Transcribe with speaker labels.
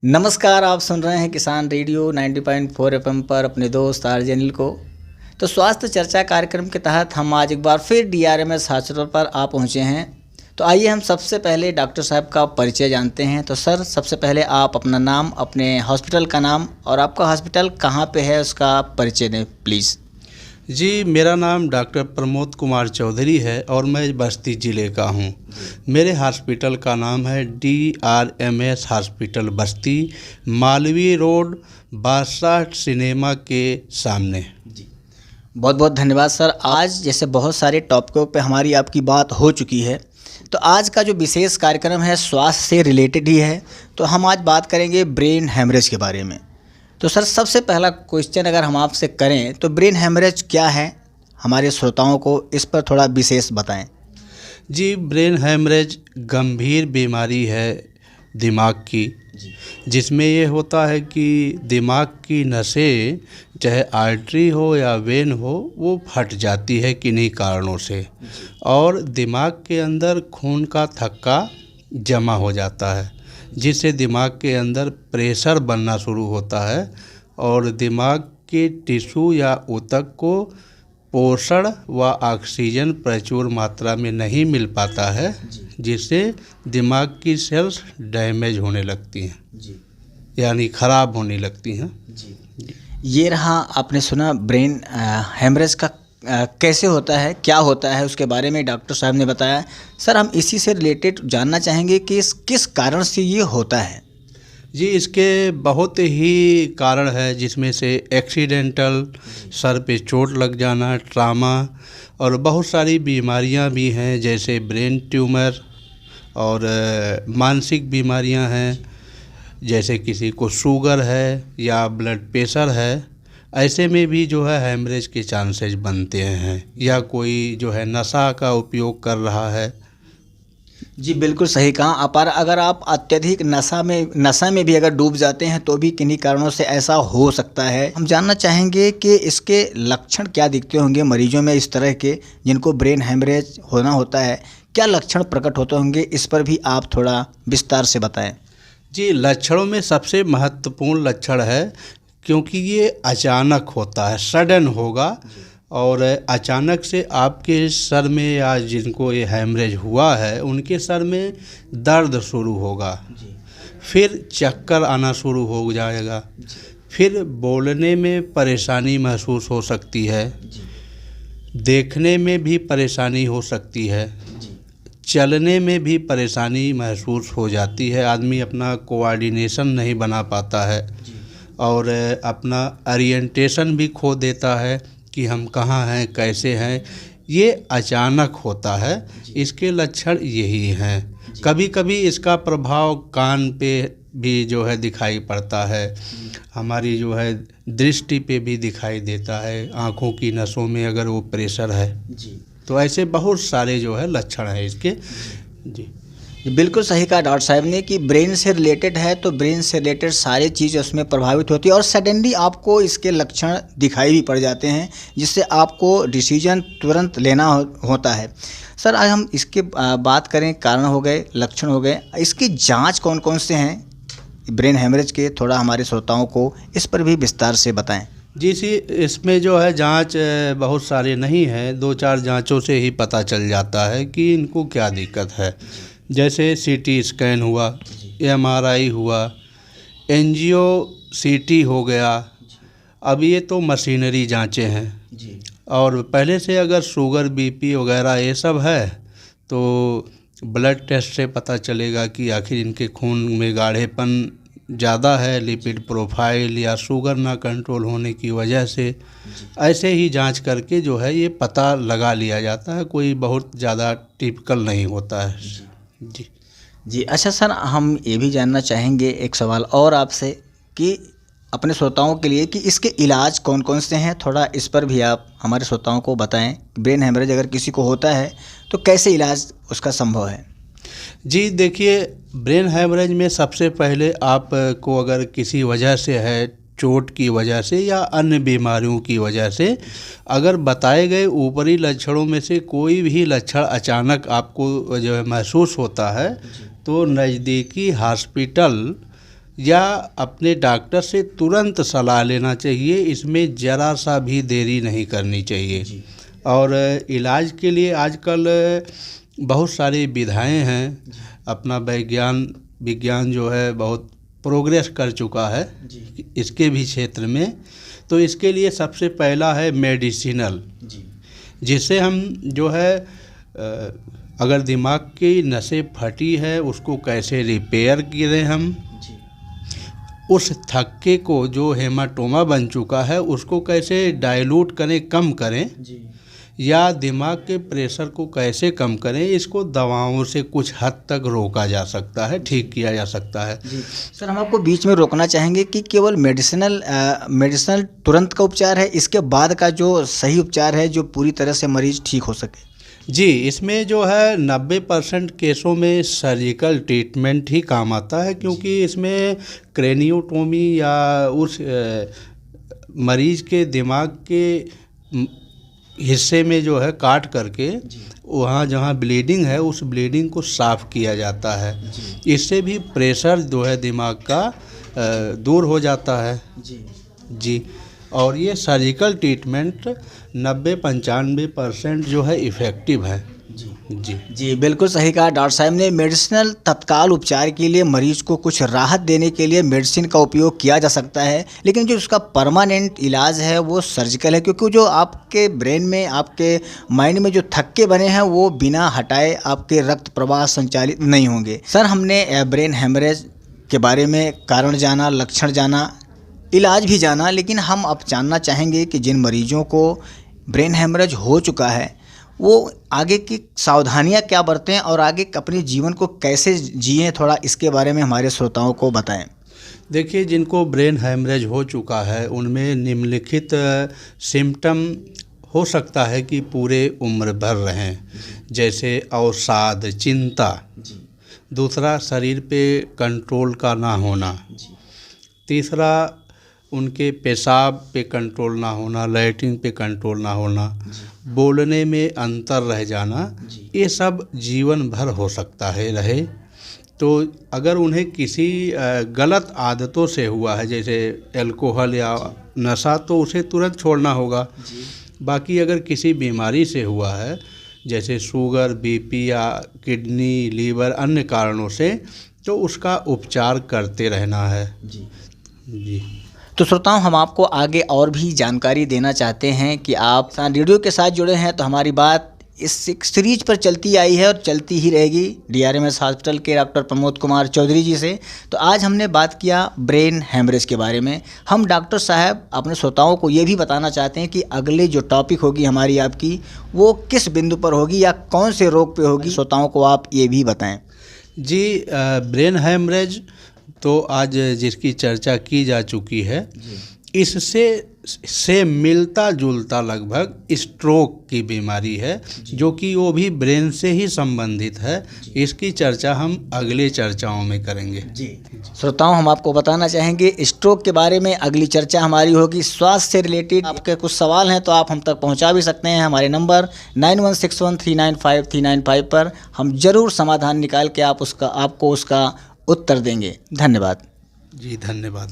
Speaker 1: नमस्कार, आप सुन रहे हैं किसान रेडियो 90.4 एफएम पर अपने दोस्त आरजे अनिल को। तो स्वास्थ्य चर्चा कार्यक्रम के तहत हम आज एक बार फिर डीआरएमएस हॉस्पिटल पर आ पहुंचे हैं। तो आइए हम सबसे पहले डॉक्टर साहब का परिचय जानते हैं। तो सर, सबसे पहले आप अपना नाम, अपने हॉस्पिटल का नाम और आपका हॉस्पिटल कहाँ पे है उसका परिचय दें प्लीज़।
Speaker 2: जी, मेरा नाम डॉक्टर प्रमोद कुमार चौधरी है और मैं बस्ती ज़िले का हूँ। मेरे हॉस्पिटल का नाम है डीआरएमएस हॉस्पिटल बस्ती, मालवीय रोड, बादशाह सिनेमा के सामने।
Speaker 1: जी, बहुत बहुत धन्यवाद सर। आज जैसे बहुत सारे टॉपिकों पे हमारी आपकी बात हो चुकी है, तो आज का जो विशेष कार्यक्रम है स्वास्थ्य से रिलेटेड ही है। तो हम आज बात करेंगे ब्रेन हेमरेज के बारे में। तो सर, सबसे पहला क्वेश्चन अगर हम आपसे करें तो ब्रेन हेमरेज क्या है, हमारे श्रोताओं को इस पर थोड़ा विशेष बताएं।
Speaker 2: जी, ब्रेन हेमरेज गंभीर बीमारी है दिमाग की, जिसमें ये होता है कि दिमाग की नसें, चाहे आर्टरी हो या वेन हो, वो फट जाती है किन्हीं कारणों से और दिमाग के अंदर खून का थक्का जमा हो जाता है, जिससे दिमाग के अंदर प्रेशर बनना शुरू होता है और दिमाग के टिश्यू या ऊतक को पोषण व ऑक्सीजन प्रचुर मात्रा में नहीं मिल पाता है, जिससे दिमाग की सेल्स डैमेज होने लगती हैं, यानी ख़राब होने लगती हैं।
Speaker 1: ये रहा, आपने सुना ब्रेन हेमरेज का कैसे होता है, क्या होता है, उसके बारे में डॉक्टर साहब ने बताया। सर, हम इसी से रिलेटेड जानना चाहेंगे कि किस कारण से ये होता है।
Speaker 2: जी, इसके बहुत ही कारण है, जिसमें से एक्सीडेंटल, सर पे चोट लग जाना, ट्रामा और बहुत सारी बीमारियां भी हैं, जैसे ब्रेन ट्यूमर और मानसिक बीमारियां हैं, जैसे किसी को शुगर है या ब्लड प्रेशर है। ऐसे में भी जो है हेमरेज के चांसेस बनते हैं, या कोई जो है नशा का उपयोग कर रहा है।
Speaker 1: जी, बिल्कुल सही कहा आप। अगर आप अत्यधिक नशा में भी अगर डूब जाते हैं तो भी किन्हीं कारणों से ऐसा हो सकता है। हम जानना चाहेंगे कि इसके लक्षण क्या दिखते होंगे मरीजों में इस तरह के जिनको ब्रेन हेमरेज होना होता है, क्या लक्षण प्रकट होते होंगे, इस पर भी आप थोड़ा विस्तार से बताएं।
Speaker 2: जी, लक्षणों में सबसे महत्वपूर्ण लक्षण है, क्योंकि ये अचानक होता है, सडन होगा और अचानक से आपके सर में, या जिनको ये हेमरेज हुआ है उनके सर में दर्द शुरू होगा, फिर चक्कर आना शुरू हो जाएगा, फिर बोलने में परेशानी महसूस हो सकती है, देखने में भी परेशानी हो सकती है, चलने में भी परेशानी महसूस हो जाती है, आदमी अपना कोऑर्डिनेशन नहीं बना पाता है और अपना ओरिएंटेशन भी खो देता है कि हम कहाँ हैं, कैसे हैं। ये अचानक होता है, इसके लक्षण यही हैं। कभी कभी इसका प्रभाव कान पे भी जो है दिखाई पड़ता है, हमारी जो है दृष्टि पे भी दिखाई देता है, आँखों की नसों में अगर वो प्रेशर है। तो ऐसे बहुत सारे जो है लक्षण हैं इसके। जी,
Speaker 1: बिल्कुल सही कहा डॉक्टर साहब ने कि ब्रेन से रिलेटेड है, तो ब्रेन से रिलेटेड सारी चीज़ उसमें प्रभावित होती है और सडनली आपको इसके लक्षण दिखाई भी पड़ जाते हैं, जिससे आपको डिसीजन तुरंत लेना होता है। सर, आज हम इसके बात करें, कारण हो गए, लक्षण हो गए, इसकी जांच कौन कौन से हैं ब्रेन हेमरेज के, थोड़ा हमारे श्रोताओं को इस पर भी विस्तार से बताएं।
Speaker 2: जी सी, इसमें जो है जांच बहुत सारे नहीं है, 2-4 जांचों से ही पता चल जाता है कि इनको क्या दिक्कत है। जैसे सीटी स्कैन हुआ, एमआरआई हुआ, एंजियो सीटी हो गया। अब ये तो मशीनरी जांचें हैं और पहले से अगर शुगर, बीपी वगैरह ये सब है तो ब्लड टेस्ट से पता चलेगा कि आखिर इनके खून में गाढ़ेपन ज़्यादा है, लिपिड प्रोफाइल, या शुगर ना कंट्रोल होने की वजह से। ऐसे ही जांच करके जो है ये पता लगा लिया जाता है, कोई बहुत ज़्यादा टिपिकल नहीं होता है। जी,
Speaker 1: अच्छा सर, हम ये भी जानना चाहेंगे एक सवाल और आपसे कि अपने श्रोताओं के लिए कि इसके इलाज कौन कौन से हैं, थोड़ा इस पर भी आप हमारे श्रोताओं को बताएं। ब्रेन हेमरेज अगर किसी को होता है तो कैसे इलाज उसका संभव है।
Speaker 2: जी, देखिए, ब्रेन हेमरेज में सबसे पहले आपको अगर किसी वजह से है, चोट की वजह से या अन्य बीमारियों की वजह से, अगर बताए गए ऊपरी लक्षणों में से कोई भी लक्षण अचानक आपको जो है महसूस होता है, तो नज़दीकी हॉस्पिटल या अपने डॉक्टर से तुरंत सलाह लेना चाहिए। इसमें ज़रा सा भी देरी नहीं करनी चाहिए। और इलाज के लिए आजकल बहुत सारी विधाएं हैं। अपना विज्ञान जो है बहुत प्रोग्रेस कर चुका है इसके भी क्षेत्र में। तो इसके लिए सबसे पहला है मेडिसिनल, जिससे हम जो है अगर दिमाग की नसें फटी है उसको कैसे रिपेयर करें, हम उस थक्के को जो हेमाटोमा बन चुका है उसको कैसे डाइल्यूट करें, कम करें, या दिमाग के प्रेशर को कैसे कम करें। इसको दवाओं से कुछ हद तक रोका जा सकता है, ठीक किया जा सकता है।
Speaker 1: सर, हम आपको बीच में रोकना चाहेंगे कि केवल मेडिसिनल तुरंत का उपचार है, इसके बाद का जो सही उपचार है जो पूरी तरह से मरीज ठीक हो सके?
Speaker 2: जी, इसमें जो है 90% केसों में सर्जिकल ट्रीटमेंट ही काम आता है, क्योंकि इसमें क्रेनियोटोमी या उस मरीज के दिमाग के हिस्से में जो है काट करके वहाँ जहाँ ब्लीडिंग है उस ब्लीडिंग को साफ़ किया जाता है। इससे भी प्रेशर जो है दिमाग का दूर हो जाता है। जी, और ये सर्जिकल ट्रीटमेंट 90-95% जो है इफ़ेक्टिव है। जी,
Speaker 1: बिल्कुल सही कहा डॉक्टर साहब ने। मेडिसिनल तत्काल उपचार के लिए मरीज को कुछ राहत देने के लिए मेडिसिन का उपयोग किया जा सकता है, लेकिन जो उसका परमानेंट इलाज है वो सर्जिकल है, क्योंकि जो आपके ब्रेन में, आपके माइंड में जो थक्के बने हैं वो बिना हटाए आपके रक्त प्रवाह संचालित नहीं होंगे। सर, हमने ब्रेन हेमरेज के बारे में कारण जाना, लक्षण जाना, इलाज भी जाना, लेकिन हम अब जानना चाहेंगे कि जिन मरीजों को ब्रेन हेमरेज हो चुका है वो आगे की सावधानियां क्या बरतें और आगे अपने जीवन को कैसे जिएं, थोड़ा इसके बारे में हमारे श्रोताओं को बताएं।
Speaker 2: देखिए, जिनको ब्रेन हेमरेज हो चुका है उनमें निम्नलिखित सिम्टम हो सकता है कि पूरे उम्र भर रहें, जैसे अवसाद, चिंता। दूसरा, शरीर पे कंट्रोल का ना होना। तीसरा, उनके पेशाब पे कंट्रोल ना होना, लैट्रिन पे कंट्रोल ना होना, बोलने में अंतर रह जाना। ये सब जीवन भर हो सकता है रहे। तो अगर उन्हें किसी गलत आदतों से हुआ है, जैसे अल्कोहल या नशा, तो उसे तुरंत छोड़ना होगा। बाकी अगर किसी बीमारी से हुआ है, जैसे शुगर, बीपी या किडनी, लीवर, अन्य कारणों से, तो उसका उपचार करते रहना है। जी।
Speaker 1: तो श्रोताओं, हम आपको आगे और भी जानकारी देना चाहते हैं कि आप रेडियो के साथ जुड़े हैं तो हमारी बात इस सीरीज पर चलती आई है और चलती ही रहेगी DRMS हॉस्पिटल के डॉक्टर प्रमोद कुमार चौधरी जी से। तो आज हमने बात किया ब्रेन हेमरेज के बारे में। हम डॉक्टर साहब अपने श्रोताओं को ये भी बताना चाहते हैं कि अगले जो टॉपिक होगी हमारी आपकी, वो किस बिंदु पर होगी या कौन से रोग पे होगी, श्रोताओं को आप ये भी बताएं।
Speaker 2: जी, ब्रेन हेमरेज तो आज जिसकी चर्चा की जा चुकी है, इससे मिलता जुलता लगभग स्ट्रोक की बीमारी है, जो कि वो भी ब्रेन से ही संबंधित है। इसकी चर्चा हम अगले चर्चाओं में करेंगे।
Speaker 1: श्रोताओं, हम आपको बताना चाहेंगे स्ट्रोक के बारे में अगली चर्चा हमारी होगी। स्वास्थ्य से रिलेटेड आपके कुछ सवाल हैं तो आप हम तक पहुंचा भी सकते हैं। हमारे नंबर 9161395395 पर हम जरूर समाधान निकाल के आपको उसका उत्तर देंगे। धन्यवाद।
Speaker 2: जी, धन्यवाद।